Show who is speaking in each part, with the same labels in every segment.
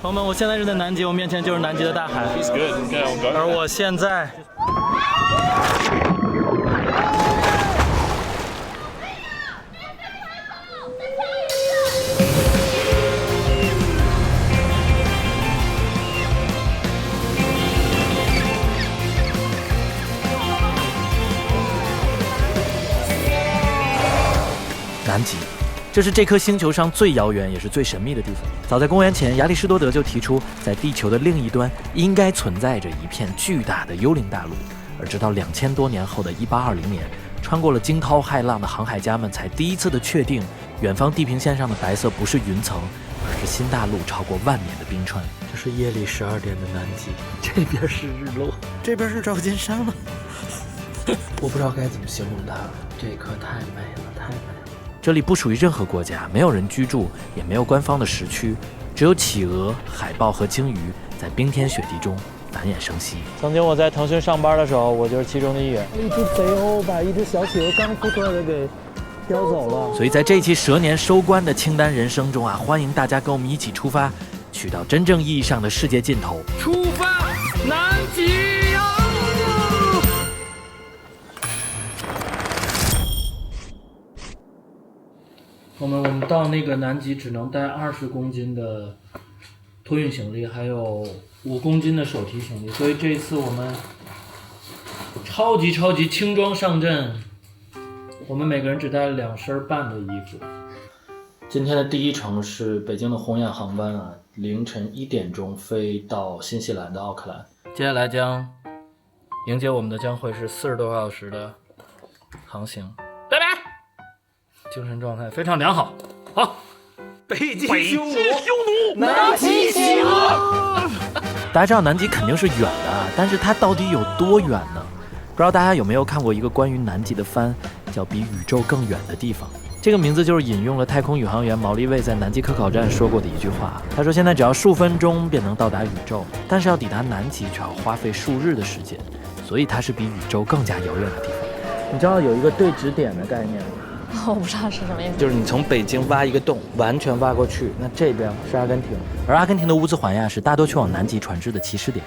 Speaker 1: 朋友们，我现在是在南极，我面前就是南极的大海。而我现在。南极，这是这颗星球上最遥远也是最神秘的地方。早在公元前，亚里士多德就提出，在地球的另一端应该存在着一片巨大的幽灵大陆。而直到2000多年后的1820年，穿过了惊涛骇浪的航海家们才第一次的确定，远方地平线上的白色不是云层，而是新大陆超过万年的冰川。这是夜里12点的南极，这边是日落，这边是照金山了。我不知道该怎么形容它了，这一刻太美了，太美了。这里不属于任何国家，没有人居住，也没有官方的时区，只有企鹅、海豹和鲸鱼在冰天雪地中繁衍生息。曾经我在腾讯上班的时候，我就是其中的一员。一只肥鸥把一只小企鹅刚孵出来的给叼走了。所以在这一期蛇年收官的清单人生中啊，欢迎大家跟我们一起出发，去到真正意义上的世界尽头。出发，南极！我们到那个南极只能带20公斤的托运行李，还有5公斤的手提行李，所以这一次我们超级轻装上阵，我们每个人只带了2身半的衣服。今天的第一程是北京的红眼航班啊，凌晨1点钟飞到新西兰的奥克兰，接下来将迎接我们的将会是40多小时的航行。拜拜。精神状态非常良好。好，北极匈奴，南极企鹅。大家知道南极肯定是远的啊，但是它到底有多远呢？不知道大家有没有看过一个关于南极的番，叫《比宇宙更远的地方》。这个名字就是引用了太空宇航员毛利卫在南极科考站说过的一句话。他说：“现在只要数分钟便能到达宇宙，但是要抵达南极却要花费数日的时间，所以它是比宇宙更加遥远的地方。”你知道有一个对指点的概念吗？
Speaker 2: 我不知道是什么意思，
Speaker 1: 就是你从北京挖一个洞，完全挖过去，那这边是阿根廷，而阿根廷的乌兹环亚是大多去往南极船只的起始点。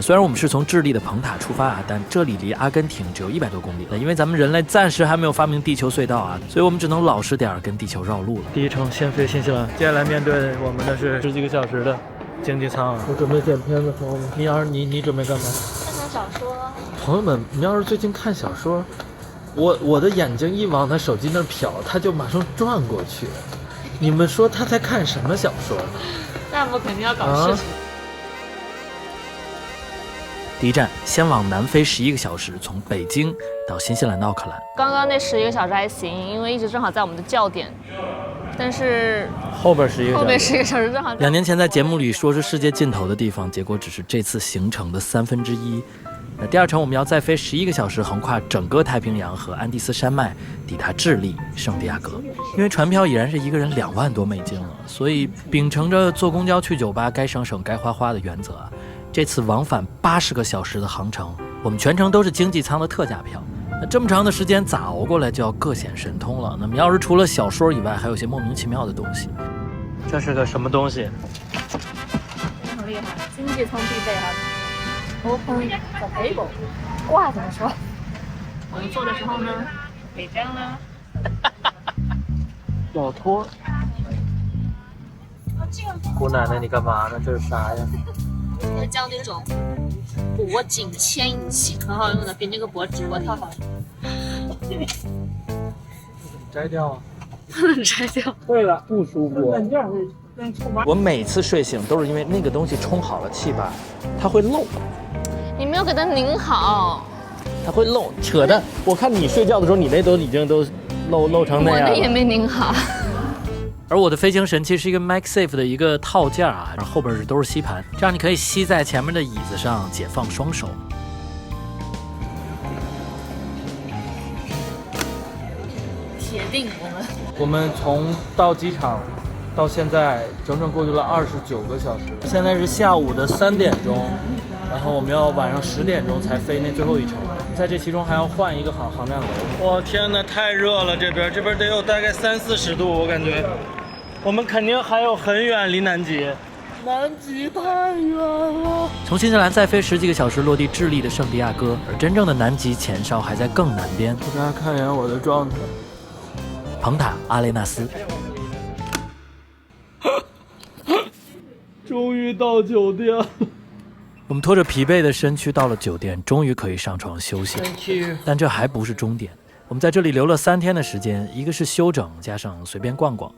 Speaker 1: 虽然我们是从智利的蓬塔出发啊，但这里离阿根廷只有100多公里。因为咱们人类暂时还没有发明地球隧道啊，所以我们只能老实点跟地球绕路了。第一程先飞新西兰，接下来面对我们的是10几个小时的经济舱啊。我准备剪片子，朋友们，你准备干嘛？
Speaker 2: 看小说。
Speaker 1: 朋友们，你要是最近看小说。我的眼睛一往他手机那瞟，他就马上转过去。你们说他在看什么小说呢？
Speaker 2: 那我肯定要搞事情。
Speaker 1: 第一站，先往南飞11个小时，从北京到新西兰的奥克兰。
Speaker 2: 刚刚那11个小时还行，因为一直正好在我们的校点，但是
Speaker 1: 后边11个
Speaker 2: 小时正好。
Speaker 1: 2年前在节目里说是世界尽头的地方，结果只是这次行程的1/3。那第二程我们要再飞11个小时，横跨整个太平洋和安第斯山脉，抵达智利圣地亚哥。因为船票已然是一个人2万多美金了，所以秉承着坐公交去酒吧该省省该花花的原则啊，这次往返80个小时的航程，我们全程都是经济舱的特价票。那这么长的时间咋熬过来，就要各显神通了。那么要是除了小说以外，还有些莫名其妙的东西。这是个什么东西？
Speaker 2: 很厉害，经济舱必备哈。Open the table， 哇，怎么说？我们做的时候呢，得这样呢。
Speaker 1: 脚托。姑奶奶，你干嘛呢？这是啥呀？
Speaker 2: 教那种脖颈牵引器，很好用的，比那个脖套好。
Speaker 1: 摘掉啊！
Speaker 2: 不能摘掉。
Speaker 1: 对了，不舒服。我每次睡醒都是因为那个东西充好了气吧，它会漏。
Speaker 2: 你没有给它拧好，
Speaker 1: 它会漏，扯的。我看你睡觉的时候，你那都已经都漏成那样了。
Speaker 2: 我的也没拧好。
Speaker 1: 而我的飞行神器是一个 MagSafe 的一个套件啊，然后后边都是吸盘，这样你可以吸在前面的椅子上，解放双手。
Speaker 2: 铁定
Speaker 1: 我们从到机场到现在整整过去了29个小时，现在是下午的3点钟。然后我们要晚上10点钟才飞那最后一程，在这其中还要换一个航站楼。我天哪，太热了！这边得有大概30-40度，我感觉。我们肯定还有很远离南极。南极太远了。
Speaker 3: 从新西兰再飞10几个小时落地智利的圣地亚哥，而真正的南极前哨还在更南边。
Speaker 1: 给大家看一眼我的状态。
Speaker 3: 蓬塔阿雷纳斯。
Speaker 1: 终于到酒店了。
Speaker 3: 我们拖着疲惫的身躯到了酒店，终于可以上床休息。但这还不是终点，我们在这里留了3天的时间，一个是休整加上随便逛逛，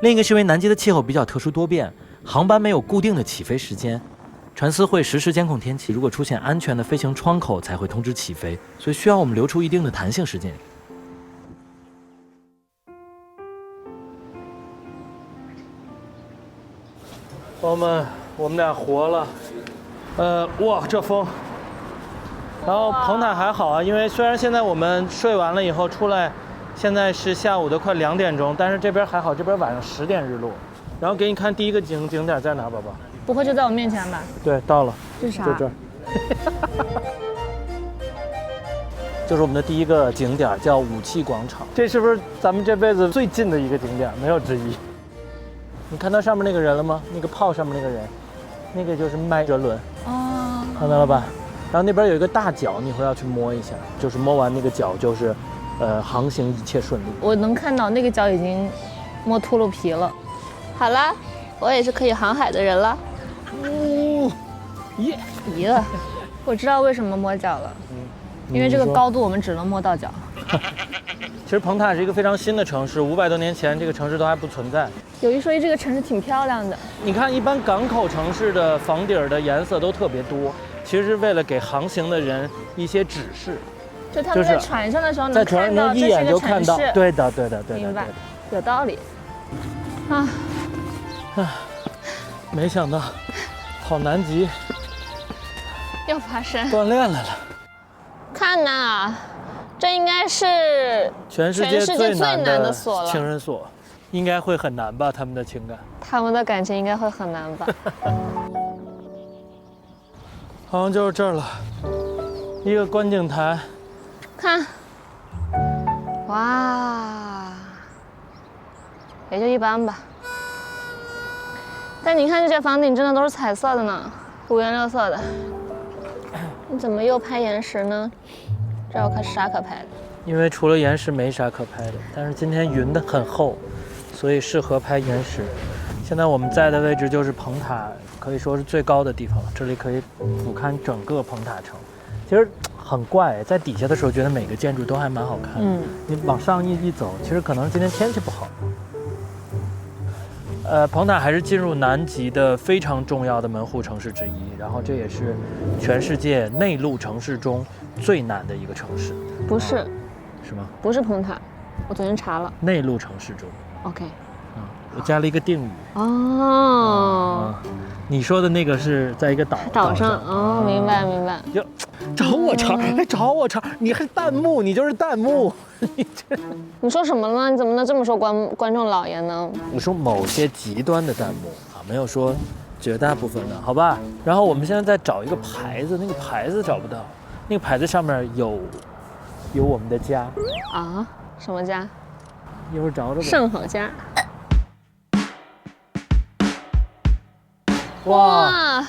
Speaker 3: 另一个是因为南极的气候比较特殊多变，航班没有固定的起飞时间，船司会实时监控天气，如果出现安全的飞行窗口才会通知起飞，所以需要我们留出一定的弹性时间。
Speaker 1: 朋友们，我们俩活了。哇，这风。然后蓬塔还好啊，因为虽然现在我们睡完了以后出来，现在是下午的快2点钟，但是这边还好，这边晚上10点日落。然后给你看第一个景点在哪，宝宝？
Speaker 2: 不会就在我面前吧？
Speaker 1: 对，到了。
Speaker 2: 这是啥？
Speaker 1: 就这儿。就是我们的第一个景点，叫武器广场。这是不是咱们这辈子最近的一个景点？没有之一。你看到上面那个人了吗？那个炮上面那个人，那个就是麦哲伦。哦，看到了吧？然后那边有一个大角，你一会儿要去摸一下，就是摸完那个角，就是航行一切顺利。
Speaker 2: 我能看到那个角已经摸秃噜皮了。好了，我也是可以航海的人了。
Speaker 1: 哦，耶！
Speaker 2: 耶！我知道为什么摸脚了，因为这个高度我们只能摸到脚。
Speaker 1: 其实蓬塔是一个非常新的城市，500多年前这个城市都还不存在。
Speaker 2: 有一说一，这个城市挺漂亮的。
Speaker 1: 你看，一般港口城市的房顶的颜色都特别多，其实是为了给航行的人一些指示。
Speaker 2: 就他们在船上的时候
Speaker 1: 能看到，一眼就看到。对的，对的，对的。
Speaker 2: 明白，有道理。啊，
Speaker 1: 没想到跑南极
Speaker 2: 又爬山
Speaker 1: 锻炼来了。
Speaker 2: 看呐，这应该是
Speaker 1: 全世界最难的
Speaker 2: 锁了。
Speaker 1: 情人锁，应该会很难吧？他们的情感，
Speaker 2: 他们的感情应该会很难吧？
Speaker 1: 好像就是这儿了，一个观景台。
Speaker 2: 看，哇，也就一般吧。但你看这些房顶真的都是彩色的呢，五颜六色的。你怎么又拍岩石呢？这有啥可拍的？
Speaker 1: 因为除了岩石没啥可拍的，但是今天云的很厚，所以适合拍岩石。现在我们在的位置就是蓬塔，可以说是最高的地方了，这里可以俯瞰整个蓬塔城。其实很怪，在底下的时候觉得每个建筑都还蛮好看的。你往上一走，其实可能今天天气不好。蓬塔还是进入南极的非常重要的门户城市之一，然后这也是全世界内陆城市中最难的一个城市。
Speaker 2: 不是，
Speaker 1: 是吗？
Speaker 2: 不是蓬塔，我昨天查了。
Speaker 1: 内陆城市中。
Speaker 2: OK。
Speaker 1: 我加了一个定语。
Speaker 2: 哦。
Speaker 1: 你说的那个是在一个岛上。
Speaker 2: 哦，明白明白。
Speaker 1: 就找我茬，还找我茬，你还弹幕，你就是弹幕。
Speaker 2: 你说什么了？你怎么能这么说观众老爷呢？
Speaker 1: 我说某些极端的弹幕啊，没有说绝大部分的，好吧？然后我们现在在找一个牌子，那个牌子找不到，那个牌子上面有我们的家
Speaker 2: 啊？什么家？
Speaker 1: 一会儿找找吧。
Speaker 2: 盛好家。
Speaker 1: 哇，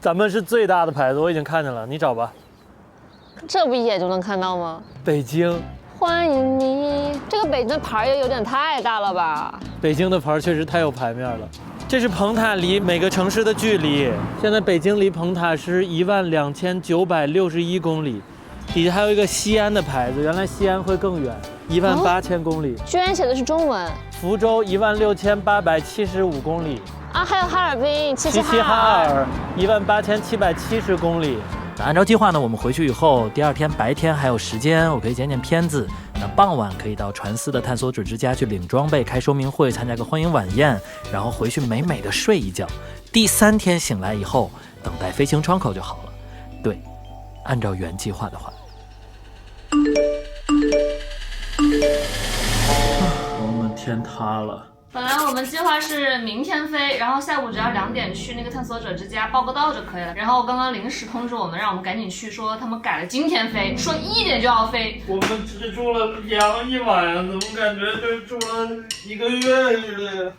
Speaker 1: 咱们是最大的牌子，我已经看见了，你找吧。
Speaker 2: 这不一眼就能看到吗？
Speaker 1: 北京。
Speaker 2: 欢迎你，这个北京的牌也有点太大了吧？
Speaker 1: 北京的牌确实太有牌面了。这是蓬塔离每个城市的距离，现在北京离蓬塔是12961公里，底下还有一个西安的牌子，原来西安会更远，18000公里。
Speaker 2: 居然写的是中文。
Speaker 1: 福州16875公里。
Speaker 2: 啊，还有哈尔滨齐齐
Speaker 1: 哈尔18770公里。
Speaker 3: 那按照计划呢，我们回去以后，第2天白天还有时间，我可以剪剪片子。那傍晚可以到船司的探索者之家去领装备、开说明会、参加个欢迎晚宴，然后回去美美的睡一觉。第3天醒来以后，等待飞行窗口就好了。对，按照原计划的话。
Speaker 1: 我们天塌了。
Speaker 2: 本来我们计划是明天飞，然后下午只要2点去那个探索者之家报个到就可以了。然后刚刚临时通知我们，让我们赶紧去，说他们改了今天飞，说1点就要飞。
Speaker 1: 我们只住了1晚上，怎么感觉就住了1个月似的？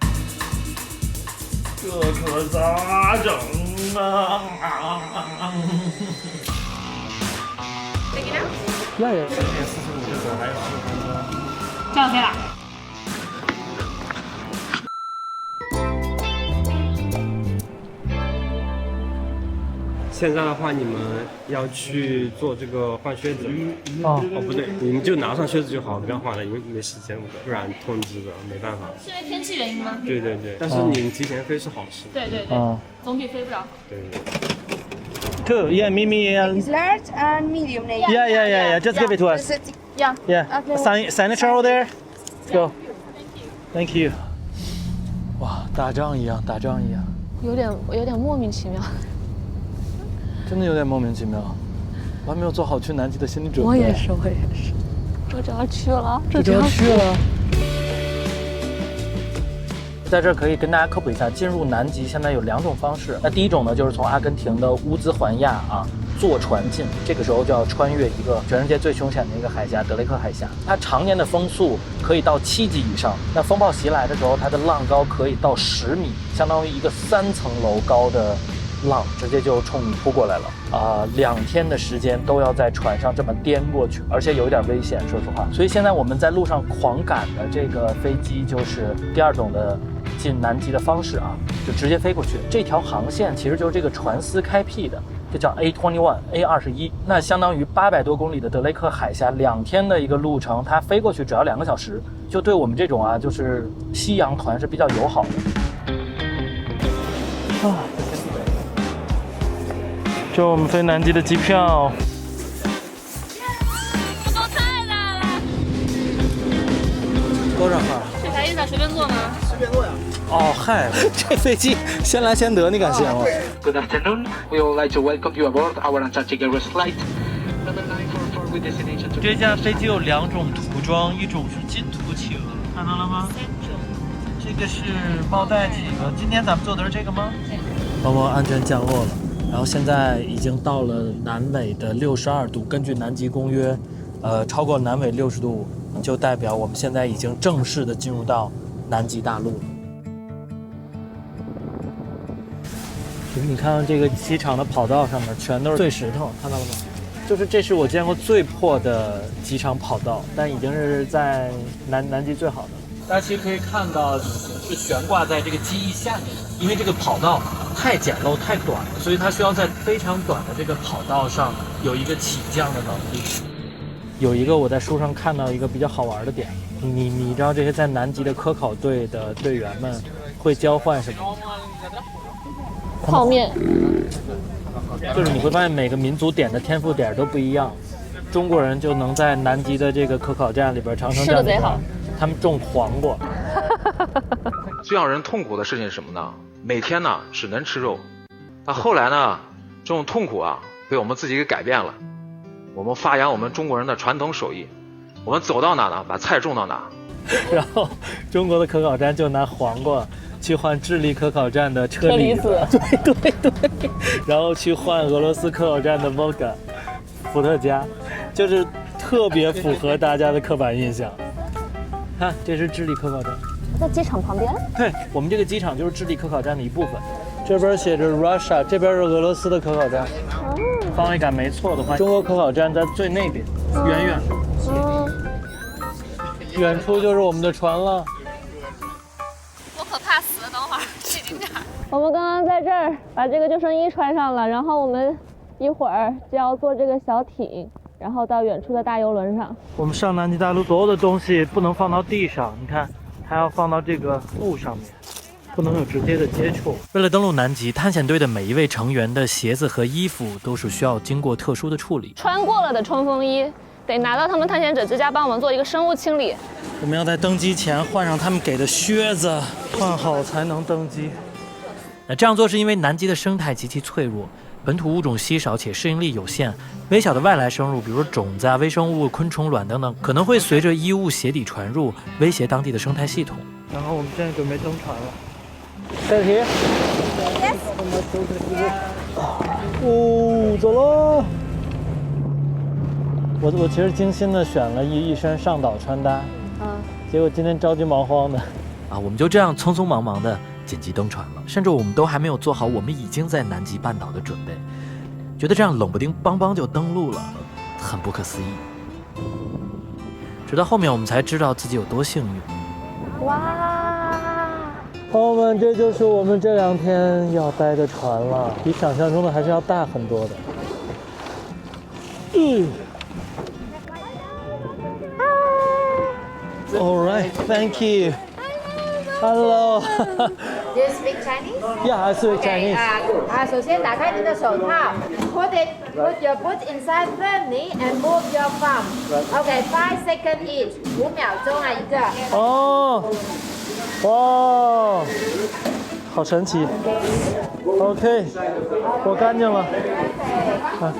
Speaker 1: 这可咋整啊
Speaker 2: ？Take it out。
Speaker 3: 呀呀，
Speaker 1: 10点45就走，还有10分钟。
Speaker 2: 这样可以了。
Speaker 4: 现在的话，你们要去做这个换靴子。
Speaker 3: 哦，
Speaker 4: 不对，你们就拿上靴子就好，不要换了，因为没时间，不然通知的没办法。
Speaker 2: 是因为天气原因吗？
Speaker 4: 对对对，但是你们提前飞是好事。
Speaker 2: 对对对，总比飞不了好。
Speaker 4: 对。
Speaker 3: Two, yeah, Mimi.
Speaker 5: It's large and medium.
Speaker 3: Yeah. Just give it to us.
Speaker 2: Yeah.
Speaker 3: Yeah. Signature over there. Go. Thank you. 哇，打仗一样，打仗一样，
Speaker 2: 有点莫名其妙。
Speaker 3: 真的有点莫名其妙。我还没有做好去南极的心理准备。
Speaker 2: 我也是，这就要去了，
Speaker 3: 这就要去了。在这儿可以跟大家科普一下，进入南极现在有2种方式。那第一种呢，就是从阿根廷的乌兹环亚坐船进，这个时候就要穿越一个全世界最凶险的一个海峡——德雷克海峡。它常年的风速可以到7级以上，那风暴袭来的时候，它的浪高可以到10米，相当于一个3层楼高的浪，直接就冲你扑过来了。2天的时间都要在船上这么颠过去，而且有一点危险，说实话。所以现在我们在路上狂赶的这个飞机，就是第2种的进南极的方式就直接飞过去。这条航线其实就是这个船司开辟的，就叫 A21，那相当于800多公里的德雷克海峡，2天的一个路程，它飞过去只要2个小时，就对我们这种就是西洋团是比较友好的。这是我们飞南极的机票。
Speaker 2: 这都太大了。
Speaker 3: 多少号？
Speaker 2: 这啥意思啊？随便坐吗？
Speaker 3: 哦嗨，这飞机先来先得，你敢信吗？
Speaker 6: Good afternoon. We would like to welcome you aboard our Antarctic Airways flight number 944 with destination to.
Speaker 3: 这架飞机有2种涂装，一种是金图企鹅，看到了吗？这个是包带企鹅。今天咱们坐的是这个吗？包包安全降落了，然后现在已经到了南纬的62度。根据南极公约，超过南纬60度就代表我们现在已经正式的进入到南极大陆了。你看到这个机场的跑道上面全都是碎石头，看到了吗？这是我见过最破的机场跑道，但已经是在南极最好的了。大家其实可以看到是悬挂在这个机翼下面的，因为这个跑道太简陋太短了，所以它需要在非常短的这个跑道上有一个起降的能力。有一个我在书上看到一个比较好玩的点，你知道这些在南极的科考队的队员们会交换什么？
Speaker 2: 泡面。
Speaker 3: 就是你会发现每个民族点的天赋点都不一样，中国人就能在南极的这个科考站里边长城站里边，他们种黄瓜。
Speaker 7: 最让人痛苦的事情是什么呢？每天呢只能吃肉，那后来呢，这种痛苦被我们自己给改变了。我们发扬我们中国人的传统手艺，我们走到哪呢，把菜种到哪。
Speaker 3: 然后中国的科考站就拿黄瓜去换智利科考站的车厘子，对，然后去换俄罗斯科考站的 Volga 伏特加，就是特别符合大家的刻板印象。看，这是智利科考站，
Speaker 2: 在机场旁边。
Speaker 3: 对，我们这个机场就是智利科考站的一部分。这边写着 Russia， 这边是俄罗斯的科考站。方位感没错的话，中国科考站在最那边，远远的。远处就是我们的船了。
Speaker 2: 我可怕死了，等会儿去景点。我们刚刚在这儿把这个救生衣穿上了，然后我们一会儿就要坐这个小艇，然后到远处的大游轮上。
Speaker 3: 我们上南极大陆所有的东西不能放到地上，你看，还要放到这个布上面，不能有直接的接触。为了登陆南极，探险队的每一位成员的鞋子和衣服都是需要经过特殊的处理。
Speaker 2: 穿过了的冲锋衣得拿到他们探险者之家帮我们做一个生物清理。
Speaker 3: 我们要在登机前换上他们给的靴子，换好才能登机。那这样做是因为南极的生态极其脆弱，本土物种稀少且适应力有限，微小的外来生物，比如种子微生物、昆虫卵等等，可能会随着衣物鞋底传入，威胁当地的生态系统。然后我们现在准备登船了。开题。哦，走喽！我其实精心的选了一身上岛穿搭，结果今天着急忙慌的，我们就这样匆匆忙忙的紧急登船了，甚至我们都还没有做好我们已经在南极半岛的准备，觉得这样冷不丁邦邦就登陆了，很不可思议。直到后面我们才知道自己有多幸运。
Speaker 2: 哇！
Speaker 1: 朋友们，这就是我们这2天要待的船了，比想象中的还是要大很多的。All right, thank you. Hello.
Speaker 5: Do you speak Chinese?
Speaker 1: Yeah, I speak Chinese.
Speaker 5: 首先打开您的手套 put your foot inside firmly and move your thumb. Okay, 5 seconds each. 5秒钟啊一个。
Speaker 1: 哦，哇，好神奇。OK， 我干净了。OK。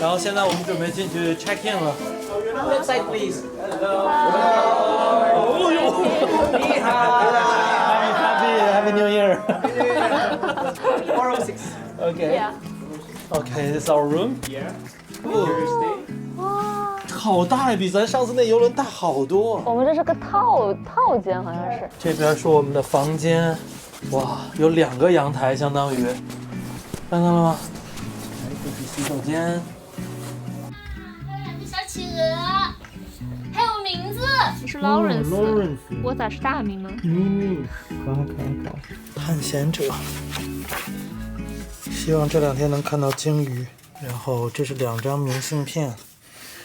Speaker 1: 然后现在我们准备进去 check in 了。Left side, please. Happy New Year. 406. Okay. Okay, this is our room. Yeah. 哇，好大呀，比咱上次那游轮大好多。
Speaker 2: 我们这是个套间，好像是。
Speaker 1: 这边是我们的房间，哇，有2个阳台，相当于，看到了吗？洗手间。
Speaker 2: 小企鹅，还有名字。你是 Lawrence， 我咋是大名呢？
Speaker 1: 探险者。希望这2天能看到鲸鱼。然后这是2张明信片，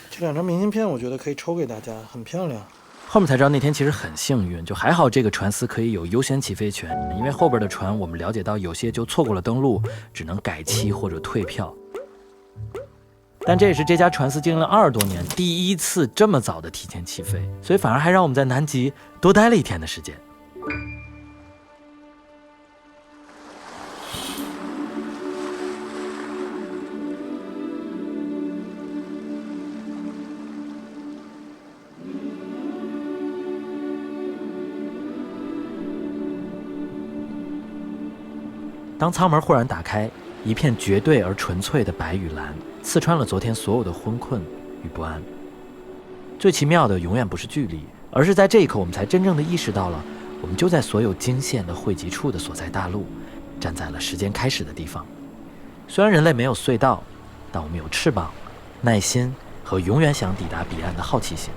Speaker 1: 这2张明信片我觉得可以抽给大家，很漂亮。
Speaker 3: 后面才知道那天其实很幸运，就还好这个船司可以有优先起飞权，因为后边的船我们了解到有些就错过了登陆，只能改期或者退票。但这也是这家船司经营了20多年第一次这么早的提前起飞，所以反而还让我们在南极多待了1天的时间。当舱门忽然打开，一片绝对而纯粹的白与蓝，刺穿了昨天所有的昏困与不安。最奇妙的永远不是距离，而是在这一刻，我们才真正的意识到了，我们就在所有经线的汇集处的所在大陆，站在了时间开始的地方。虽然人类没有隧道，但我们有翅膀、耐心和永远想抵达彼岸的好奇心。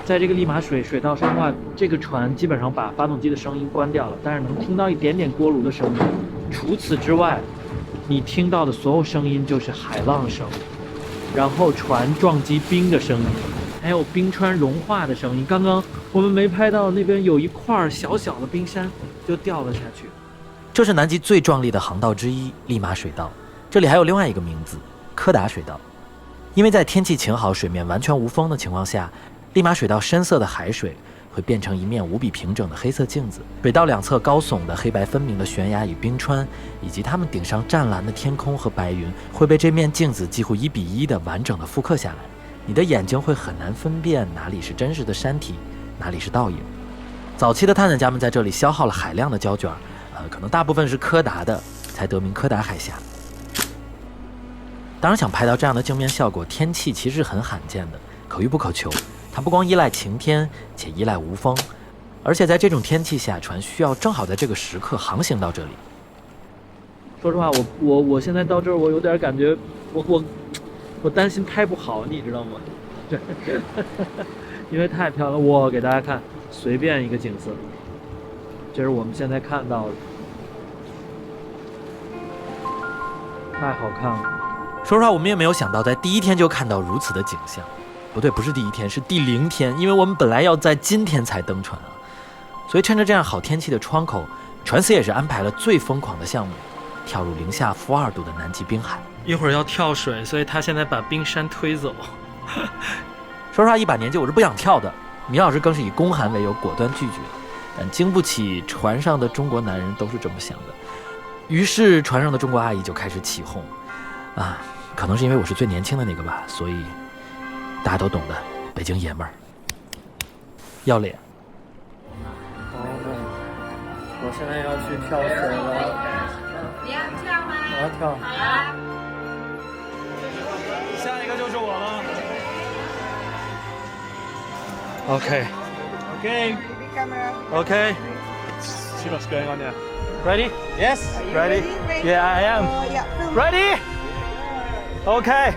Speaker 3: 在这个利马水道上的话，这个船基本上把发动机的声音关掉了，但是能听到一点点锅炉的声音。除此之外，你听到的所有声音就是海浪声，然后船撞击冰的声音，还有冰川融化的声音。刚刚我们没拍到那边有一块小小的冰山就掉了下去。这是南极最壮丽的航道之一——利马水道。这里还有另外一个名字——柯达水道。因为在天气晴好、水面完全无风的情况下，利马水道深色的海水会变成一面无比平整的黑色镜子，水道两侧高耸的黑白分明的悬崖与冰川，以及它们顶上湛蓝的天空和白云，会被这面镜子几乎1比1的完整的复刻下来。你的眼睛会很难分辨哪里是真实的山体，哪里是倒影。早期的探险家们在这里消耗了海量的胶卷，可能大部分是柯达的，才得名柯达海峡。当然，想拍到这样的镜面效果，天气其实很罕见的，可遇不可求。它不光依赖晴天，且依赖无风，而且在这种天气下，船需要正好在这个时刻航行到这里。说实话，我现在到这儿，我有点感觉，我担心拍不好，你知道吗？因为太漂亮。我给大家看随便一个景色，这是我们现在看到的，太好看了。说实话，我们也没有想到在第一天就看到如此的景象。不对，不是第一天，是第0天，因为我们本来要在今天才登船啊。所以趁着这样好天气的窗口，船司也是安排了最疯狂的项目，跳入零下-2度的南极冰海。一会儿要跳水，所以他现在把冰山推走。说实话，一把年纪我是不想跳的。米老师更是以宫寒为由果断拒绝，但经不起船上的中国男人都是这么想的。于是船上的中国阿姨就开始起哄啊，可能是因为我是最年轻的那个吧，所以大家都懂的，北京爷们儿要脸。我现在要去跳水了。
Speaker 5: 你要跳吗？
Speaker 1: 我要跳。
Speaker 5: 好啊。
Speaker 1: 下一个就是我了。
Speaker 3: Okay.
Speaker 8: Okay.
Speaker 3: Okay.
Speaker 8: See what's going on here.
Speaker 3: Ready?
Speaker 8: Yes.
Speaker 3: Ready? Yeah, I am. Ready? Okay.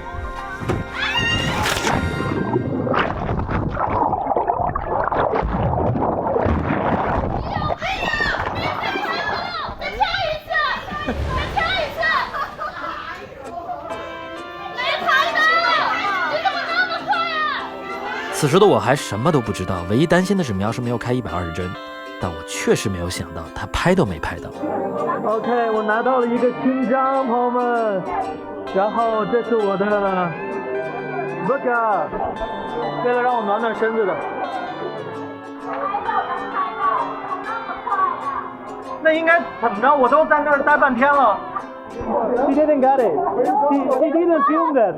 Speaker 3: 此时的我还什么都不知道，唯一担心的是苗师没有开120帧，但我确实没有想到他拍都没拍到。OK， 我拿到了一个勋章，朋友们，然后这是我的 vodka， 为了让我暖暖身子的。那应该怎么着？我都在那儿待半天了。He didn't get it. He didn't film that.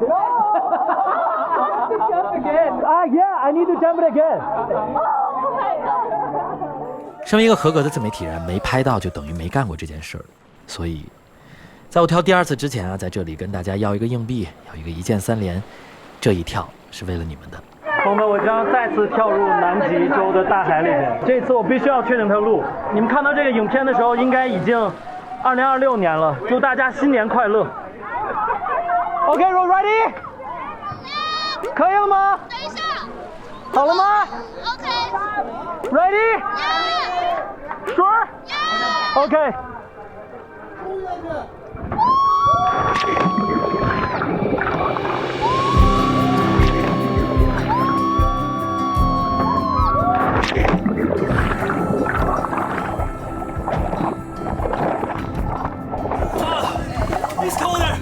Speaker 3: Jump again. Yeah, I need to jump it again. 身为一个合格的自媒体人，没拍到就等于没干过这件事儿。所以，在我跳第2次之前啊，在这里跟大家要一个硬币，要一个1键3连，这一跳是为了你们的。朋友们，我将再次跳入南极洲的大海里面。这次我必须要确定它路。你们看到这个影片的时候，应该已经2026年了。祝大家新年快乐。OK, we're ready. 可以了吗？等一下。好了吗
Speaker 2: ？OK。Ready?
Speaker 3: Sure? OK. It's colder.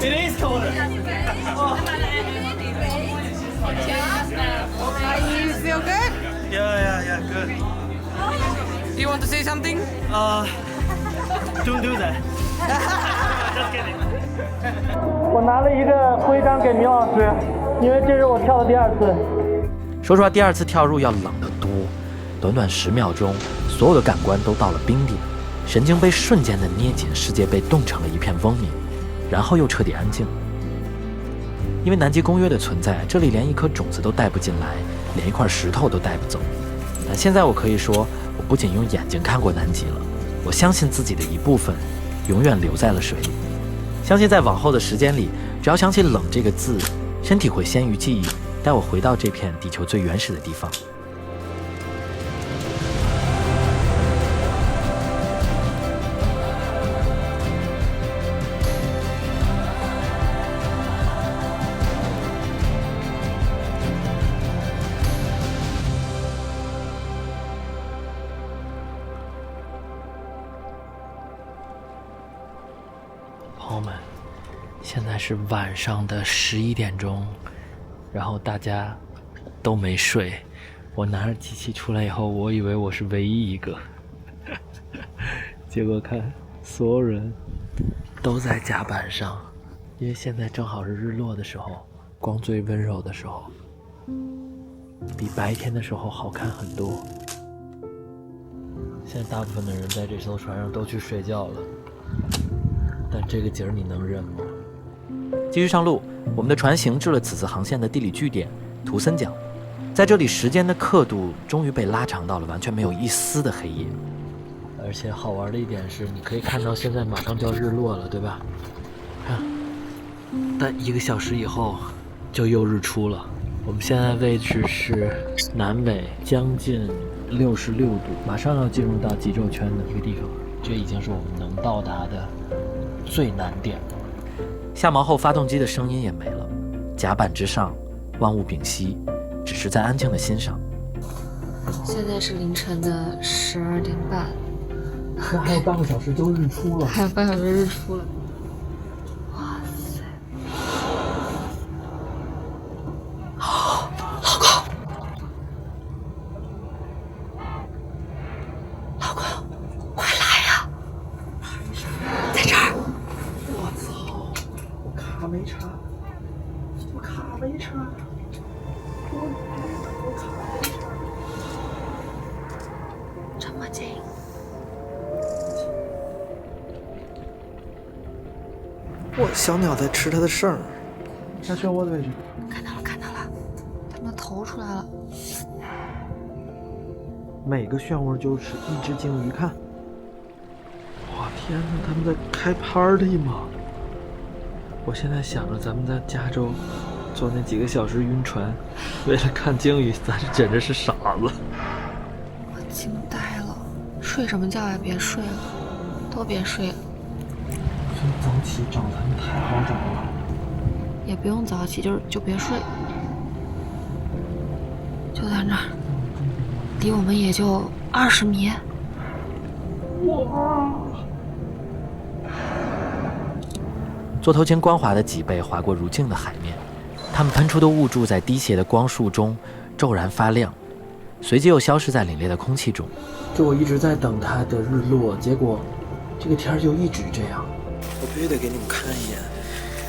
Speaker 3: It is colder.
Speaker 9: You feel good?
Speaker 3: Yeah, good.
Speaker 9: Do you want to say something?
Speaker 3: Don't do that. Just kidding. 我拿了一个徽章给苗老师，因为这是我跳的第2次。说实话，第2次跳入要冷得多，短短10秒钟，所有的感官都到了冰点，神经被瞬间的捏紧，世界被冻成了一片嗡鸣，然后又彻底安静。因为南极公约的存在，这里连一颗种子都带不进来，连一块石头都带不走。但现在我可以说，我不仅用眼睛看过南极了，我相信自己的一部分永远留在了水里。相信在往后的时间里，只要想起冷这个字，身体会先于记忆，带我回到这片地球最原始的地方。朋友们，现在是晚上的11点钟，然后大家都没睡。我拿着机器出来以后，我以为我是唯一一个，结果看所有人都在甲板上，因为现在正好是日落的时候，光最温柔的时候，比白天的时候好看很多。现在大部分的人在这艘船上都去睡觉了。但这个景儿你能忍吗？继续上路，我们的船行至了此次航线的地理据点图森角，在这里时间的刻度终于被拉长到了完全没有一丝的黑夜。而且好玩的一点是，你可以看到现在马上就要日落了，对吧？看，但1个小时以后就又日出了。我们现在位置是南北将近66度，马上要进入到极昼圈的一个地方，这已经是我们能到达的最难点了。下锚后，发动机的声音也没了，甲板之上，万物屏息，只是在安静的欣赏。
Speaker 2: 现在是凌晨的12点半，
Speaker 1: 那还有半个小时就日出了。
Speaker 2: 还有半小时日出了。哇塞！老公，老公，快来呀！在这儿。
Speaker 1: 我操！我卡没插，我卡没插，我卡没插。
Speaker 2: 这么近。
Speaker 10: 我小鸟在吃它的剩儿。
Speaker 1: 它去我的位置。
Speaker 2: 看到了，看到了。头出来了。
Speaker 3: 每个漩涡就是一只鲸鱼，看。哇，天哪，他们在开 party 吗？我现在想着咱们在加州坐那几个小时晕船，为了看鲸鱼，咱简直是傻子。
Speaker 2: 我惊呆了，睡什么觉呀？别睡了，都别睡了。
Speaker 3: 真早起找咱们太好找了。
Speaker 2: 也不用早起，就别睡，就在那儿，离我们也就20米。
Speaker 3: 座头鲸光滑的脊背划过如镜的海面，它们喷出的雾柱在低斜的光束中骤然发亮，随即又消失在凛冽的空气中。这我一直在等它的日落，结果这个天就一直这样。我必须得给你们看一眼，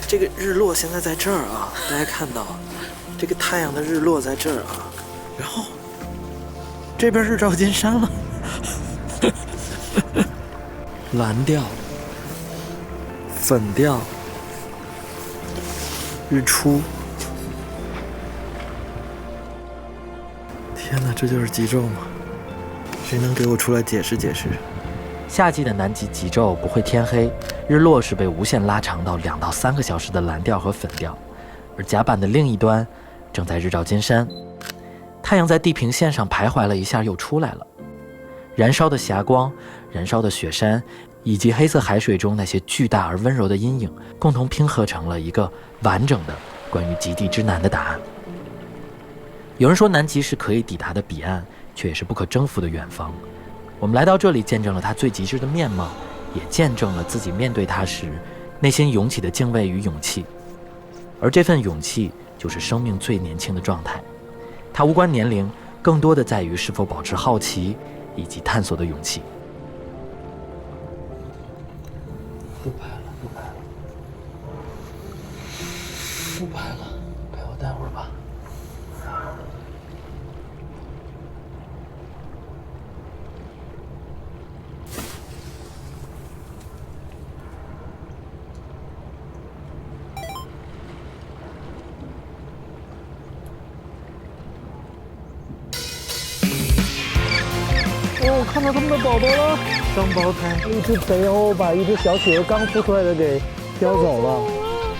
Speaker 3: 这个日落现在在这儿啊，大家看到这个太阳的日落在这儿啊，然后这边日照金山了，蓝调、粉调。日出，天哪，这就是极昼吗？谁能给我出来解释解释？夏季的南极极昼不会天黑，日落是被无限拉长到2到3个小时的蓝调和粉调，而甲板的另一端正在日照金山，太阳在地平线上徘徊了一下又出来了，燃烧的霞光，燃烧的雪山，以及黑色海水中那些巨大而温柔的阴影，共同拼合成了一个完整的关于极地之南的答案。有人说南极是可以抵达的彼岸，却也是不可征服的远方。我们来到这里，见证了它最极致的面貌，也见证了自己面对它时内心涌起的敬畏与勇气。而这份勇气就是生命最年轻的状态，它无关年龄，更多的在于是否保持好奇以及探索的勇气。不拍了，不拍了，不拍了，陪我待会儿吧。
Speaker 8: 哦，看到他们的宝宝了，双胞胎，一只贼猴把一只小企鹅刚孵出来的给叼走了，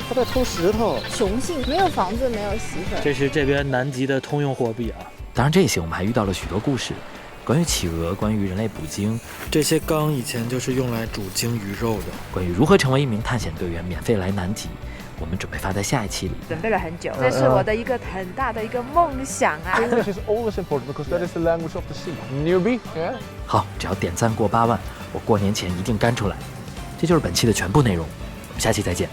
Speaker 8: 他在偷石头。
Speaker 10: 雄性没有房子，没有媳妇儿。
Speaker 1: 这是这边南极的通用货币啊。
Speaker 3: 当然，这些我们还遇到了许多故事，关于企鹅，关于人类捕鲸。这些缸以前就是用来煮鲸鱼肉的。关于如何成为一名探险队员，免费来南极。我们准备发在下一期里。
Speaker 10: 准备了很久，这是我的一个很大的一个梦想啊。
Speaker 8: English is always important because that is the language of the sea. Newbie, yeah.
Speaker 3: 好，只要点赞过8万，我过年前一定干出来。这就是本期的全部内容，我们下期再见。